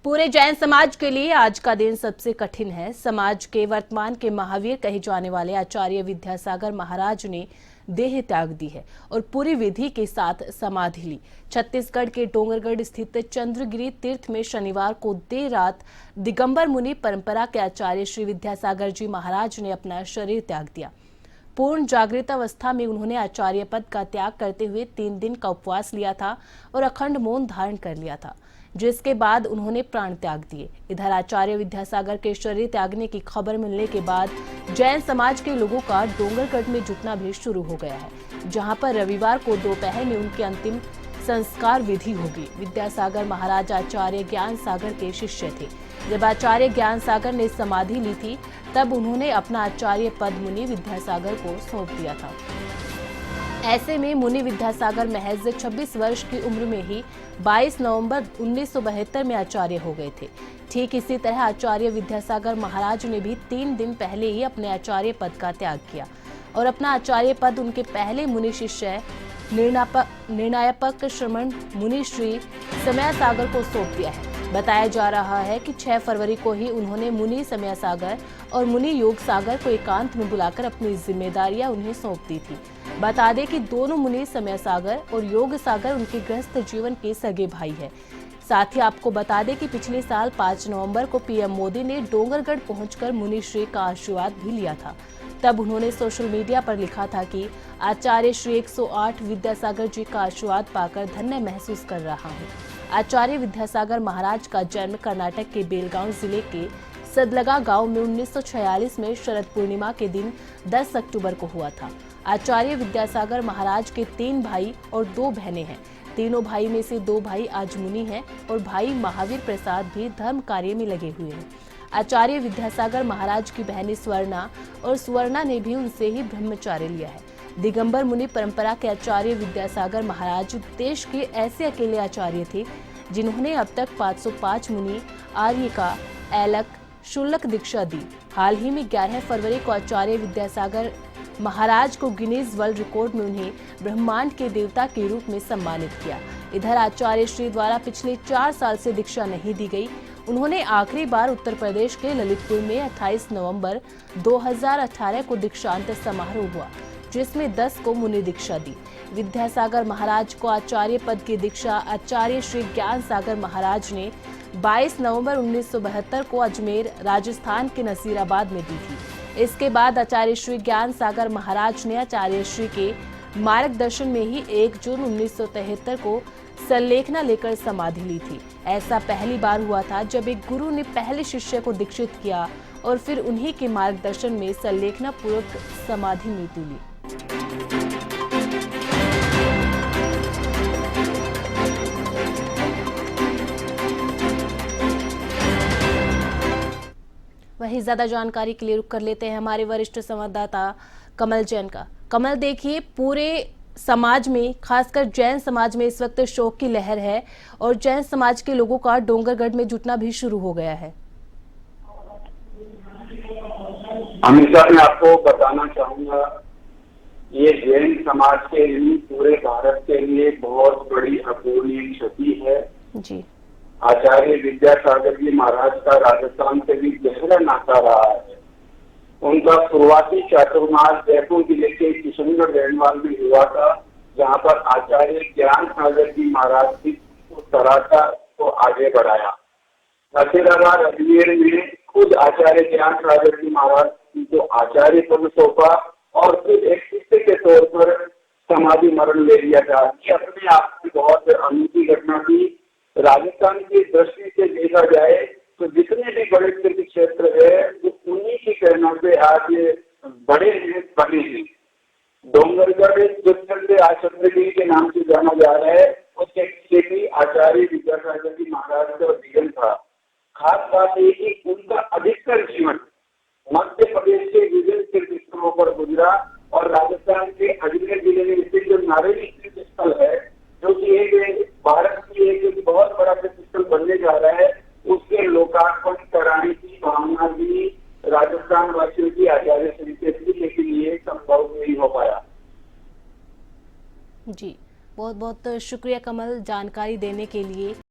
पूरे जैन समाज के लिए आज का दिन सबसे कठिन है। समाज के वर्तमान के महावीर कहे जाने वाले आचार्य विद्यासागर महाराज ने देह त्याग दी है और पूरी विधि के साथ समाधि ली। छत्तीसगढ़ के डोंगरगढ़ स्थित चंद्रगिरी तीर्थ में शनिवार को देर रात दिगंबर मुनि परंपरा के आचार्य श्री विद्यासागर जी महाराज ने अपना शरीर त्याग दिया। पूर्ण जागृत अवस्था में उन्होंने आचार्य पद का त्याग करते हुए 3 दिन का उपवास लिया था और अखंड मौन धारण कर लिया था, जिसके बाद उन्होंने प्राण त्याग दिए। इधर आचार्य विद्यासागर के शरीर त्यागने की खबर मिलने के बाद जैन समाज के लोगों का डोंगरगढ़ में जुटना भी शुरू हो गया है, जहां पर रविवार को दोपहर में उनके अंतिम संस्कार विधि होगी। विद्यासागर महाराज आचार्य ज्ञान सागर के शिष्य थे। जब आचार्य ज्ञान सागर ने समाधि ली थी, तब उन्होंने अपना आचार्य पद मुनि विद्यासागर को सौंप दिया था। ऐसे में मुनि विद्यासागर महज 26 वर्ष की उम्र में ही 22 नवंबर 1972 में आचार्य हो गए थे। ठीक इसी तरह आचार्य विद्यासागर महाराज ने भी 3 दिन पहले ही अपने आचार्य पद का त्याग किया और अपना आचार्य पद उनके पहले मुनि शिष्य निर्णायक श्रमण मुनि श्री समय सागर को सौंप दिया है। बताया जा रहा है कि 6 फरवरी को ही उन्होंने मुनि समय सागर और मुनि योग सागर को एकांत में बुलाकर अपनी जिम्मेदारियां उन्हें सौंप दी थी। बता दें कि दोनों मुनि समय सागर और योग सागर उनके गृहस्थ जीवन के सगे भाई हैं। साथ ही आपको बता दें कि पिछले साल 5 नवंबर को पीएम मोदी ने डोंगरगढ़ पहुंचकर मुनि श्री का आशीर्वाद भी लिया था। तब उन्होंने सोशल मीडिया पर लिखा था कि आचार्य श्री 108 विद्यासागर जी का आशीर्वाद पाकर धन्य महसूस कर रहा हूँ। आचार्य विद्यासागर महाराज का जन्म कर्नाटक के बेलगांव जिले के सदलगा गांव में 1946 में शरद पूर्णिमा के दिन 10 अक्टूबर को हुआ था। आचार्य विद्यासागर महाराज के 3 भाई और 2 बहनें हैं। तीनों भाई में से 2 भाई आज मुनि हैं और भाई महावीर प्रसाद भी धर्म कार्य में लगे हुए हैं। आचार्य विद्यासागर महाराज की बहनें स्वर्णा और सुवर्णा ने भी उनसे ही ब्रह्मचार्य लिया है। दिगंबर मुनि परंपरा के आचार्य विद्यासागर महाराज देश के ऐसे अकेले आचार्य थे जिन्होंने अब तक 505 मुनि आर्य का ऐलक शुल्क दीक्षा दी। हाल ही में 11 फरवरी को आचार्य विद्यासागर महाराज को गिनीज वर्ल्ड रिकॉर्ड में उन्हें ब्रह्मांड के देवता के रूप में सम्मानित किया। इधर आचार्य श्री द्वारा पिछले 4 साल से दीक्षा नहीं दी गई। उन्होंने आखिरी बार उत्तर प्रदेश के ललितपुर में 28 नवंबर 2018 को दीक्षांत समारोह हुआ, जिसमें 10 को मुनि दीक्षा दी। विद्यासागर महाराज को आचार्य पद की दीक्षा आचार्य श्री ज्ञान सागर महाराज ने 22 नवंबर 1972 को अजमेर राजस्थान के नसीराबाद में दी थी। इसके बाद आचार्य श्री ज्ञान सागर महाराज ने आचार्य श्री के मार्गदर्शन में ही 1 जून 1973 को संलेखना लेकर समाधि ली थी। ऐसा पहली बार हुआ था जब एक गुरु ने पहले शिष्य को दीक्षित किया और फिर उन्हीं के मार्गदर्शन में संलेखना पूर्वक समाधि मृत्यु ली। वहीं ज्यादा जानकारी के लिए रुक कर लेते हैं हमारे वरिष्ठ संवाददाता कमल जैन का। कमल, देखिए, पूरे समाज में, खासकर जैन समाज में इस वक्त शोक की लहर है और जैन समाज के लोगों का डोंगरगढ़ में जुटना भी शुरू हो गया है। अमिता, मैं आपको बताना चाहूंगा, ये जैन समाज के लिए, पूरे भारत के लिए बहुत बड़ी अपूर्णीय क्षति है जी। आचार्य विद्यासागर जी महाराज का राजस्थान से भी गहरा नाता रहा है। उनका शुरुआती चातुर्मास जयपुर जिले के किशनगढ़ रेणवाल में हुआ था, जहां पर आचार्य ज्ञान सागर जी महाराज की सराहना को आगे बढ़ाया। नसीराबाद अजमेर में खुद आचार्य ज्ञान सागर जी महाराज को आचार्य पद सौंपा और फिर एक शिष्य के तौर पर समाधि मरण ले लिया था। ये अपने आप में बहुत अनूठी घटना थी। राजस्थान की दृष्टि से देखा जाए तो जितने भी बड़े तीर्थ क्षेत्र है वो उन्हीं की प्रेरणा से आज बड़े बने हैं। डोंगरगढ़ जिस तरह से आज चंद्रगिरी के नाम से जाना जा रहा है, उसके पीछे भी आचार्य विद्यासागर जी महाराज का विजन था। खास बात यह कि उनका अधिकतर जीवन मध्य प्रदेश के विभिन्न तीर्थ स्थलों पर गुजरा और राजस्थान के अजमेर जिले में स्थित जो नारेली तीर्थ स्थल है, जो कि एक भारत की एक बहुत बड़ा तीर्थ स्थल बनने जा रहा है, उसके लोकार्पण कराने की भावना भी राजस्थान वासियों की आचार्य श्री के लिए संभव नहीं हो पाया। जी, बहुत बहुत शुक्रिया कमल, जानकारी देने के लिए।